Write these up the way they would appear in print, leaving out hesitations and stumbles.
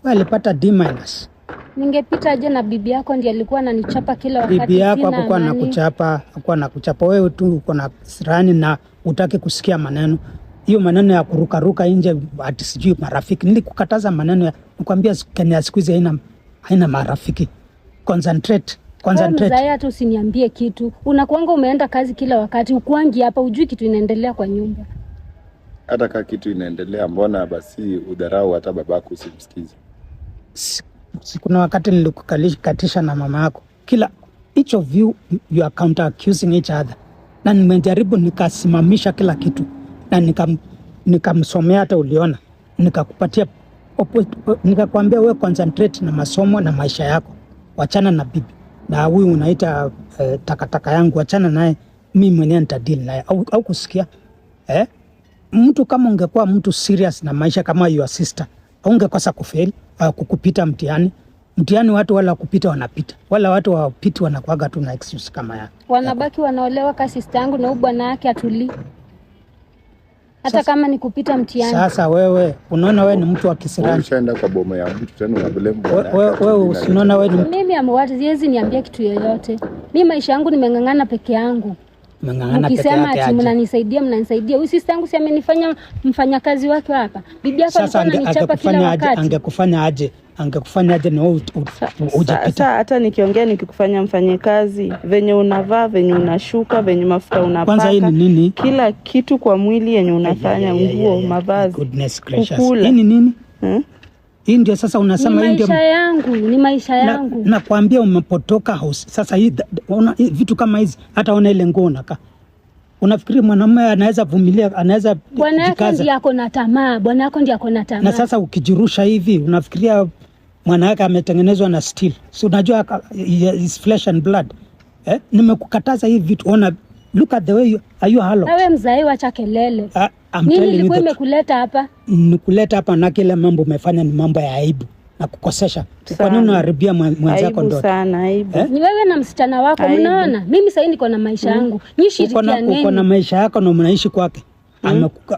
Wewe alipata D-. Ningepita aje na bibi yako ndiye alikuwa ananichapa kila wakati. Bibi yako hakuwa anakuchapa wewe tu uko na sirani na utaki kusikia maneno. Hiyo maneno ya kurukaruka nje ati sijui marafiki. Nilikukataza maneno ya nikwambia Kenya siku hizi haina marafiki. Concentrate. Mzaya tu usiniambie kitu. Unakuanga umeenda kazi kila wakati, ukuangi hapa ujui kitu inaendelea kwa nyumba. Hata kama kitu inaendelea mbona basi udharau hata babako usimsikize. Kuna wakati nilikukatisha na mama yako. Each of you are counter accusing each other. Na nimejaribu nikasimamisha kila kitu. Na nikamsomea hata uliona. Nikakupatia nikakwambia wewe concentrate na masomo na maisha yako. Wachana na bibi. Na huyu unaita takataka yangu, wachana naye, mimi mwenyewe nitadeal naye. Au kusikia? Mtu kama ungekuwa mtu serious na maisha kama your sister, ungekosa kufail kukupita mtihani. Mtihani watu wala kupita wanapita. Wala watu wapiti wanakuaga tu na excuse kama ya. Wanabaki wanaolewa kwa sister yangu na huyu bwana yake atuli. Hata sasa, kama ni kupita mtihani. Sasa wewe unaona wewe ni mtu wa kisirani. Ushaenda kwa boma ya mtu tena unablame bwana. Wewe unaona wewe ni mimi amewati siwezi niambia kitu yoyote. Mimi maisha yangu nimengangana peke yangu. Ukisema ati mnanisaidia. Huyu sister yangu si amenifanya mfanyakazi wake hapa. Bibi yako alikuwa ananichapa kila wakati. Angekufanya aje na wewe hujapita. Sasa hata nikiongea nikikufanya mfanyakazi, venye unavaa, venye unashuka, venye mafuta unapaka. Kwanza hii ni nini? Kila kitu kwa mwili yenye unafanya, nguo, mavazi. Goodness gracious. Hii ni nini? Hii ndio sasa unasema hii ndio ni maisha yangu. Na kuambia umepotoka house. Sasa hii vitu kama hizi hata ona ile nguo unakaa. Unafikiri mwanamume anaweza vumilia, anaweza bwana yake ndiye ako na tamaa, bwana yako ndiye ako na tamaa. Na sasa ukijirusha hivi unafikiria mwana yake ametengenezwa na steel. So unajua is flesh and blood. Nimekukataza hivi vitu. Ona, look at the way are you hollow. Wewe mzai wacha kelele. Nini ilikuwa imekuleta hapa? Nikuleta hapa na kile mambo umefanya ni mambo ya aibu na kukosesha. Kwa nini unaharibia mwenzako ndoto? Aibu. Ni wewe na msichana wako mnaona? Mimi sasa niko na maisha yangu. Nyinyi shirikianeni. Uko na maisha yako na mnaishi kwake.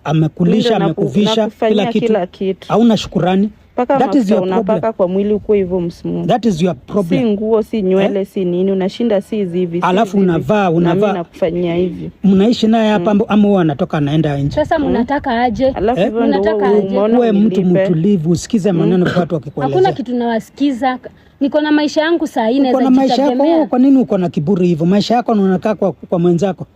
Amekulisha, amekuvisha kila kitu. Hauna shukrani. That is your unapaka kwa mwili uko hivyo msimu. That is your problem. Si nguo, si nywele, si nini, unashinda si hivi. Alafu unavaa na kufanyia hivi. Mnaishi naye hapa ama wewe unatoka naenda nje. Sasa mnataka aje? Alafu mnataka aje? Wewe mtu mtulivu, usikize maneno kwa watu wakikueleza. Hakuna kitu nawasikiza. Niko na maisha yangu saa hii naweza kujitegemea. Kwa nini uko na kiburi hivyo? Maisha yako unakaa kwa mwenzako.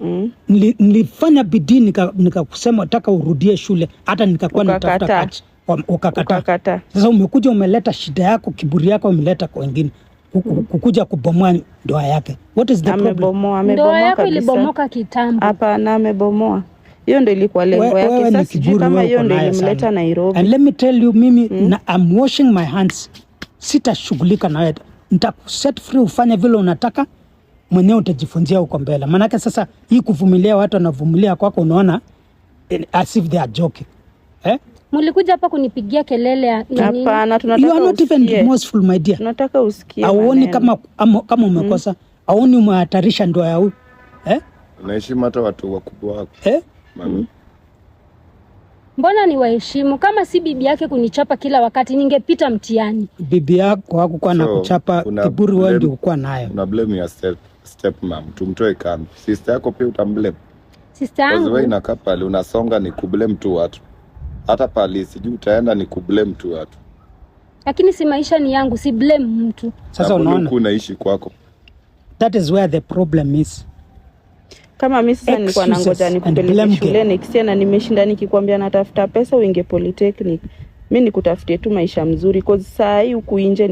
Nilifanya bidii nikakusema nataka urudie shule, hata nikakuwa natafuta kazi. Ukakataa. Sasa umekuja umeleta shida yako, kiburi yako umeleta kwa wengine. Kukuja kubomoa ndoa yake. What is the problem? Ndoa yako ilibomoka kitambo. Hapana, amebomoa. Hiyo ndio ilikuwa lengo yake. Sasa sijui kama hiyo ndio ilimleta Nairobi. And let me tell you, mimi I'm washing my hands. Sitashughulika na wewe. Nitakuset free ufanye vile unataka. Mwenyewe utajifunzia huko mbele. Maana sasa hii kuvumilia watu wanavumilia kwako unaona as if they are joking. Mulikuja hapa kunipigia kelele ya nini? Hapana, tunataka you are not even remorseful my dear. Tunataka usikie. Auoni kama umekosa? Auoni umehatarisha ndoa ya huyu? Unaheshimu hata watu wakubwa wako. Mami. Mbona ni waheshimu? Kama si bibi yake kunichapa kila wakati ningepita mtihani. Bibi yako hakukuwa na kuchapa, kiburi wewe ndio ulikuwa nayo. Una blame your step mom. Tumtoe kambi. Sister yako pia utamblame. Sister yangu. Wewe inakaa pale unasonga ni kublame tu watu. Hata pale sijui utaenda ni kublame tu watu. Lakini si maisha ni yangu, si blame mtu. Sasa unaona unaishi kwako. That is where the problem is. Kama mimi sasa nilikuwa nangoja nikupeleke shule next year na nimeshinda nikikwambia natafuta pesa uinge polytechnic. Mimi nikutafutie tu maisha mzuri kwa saa hii huku nje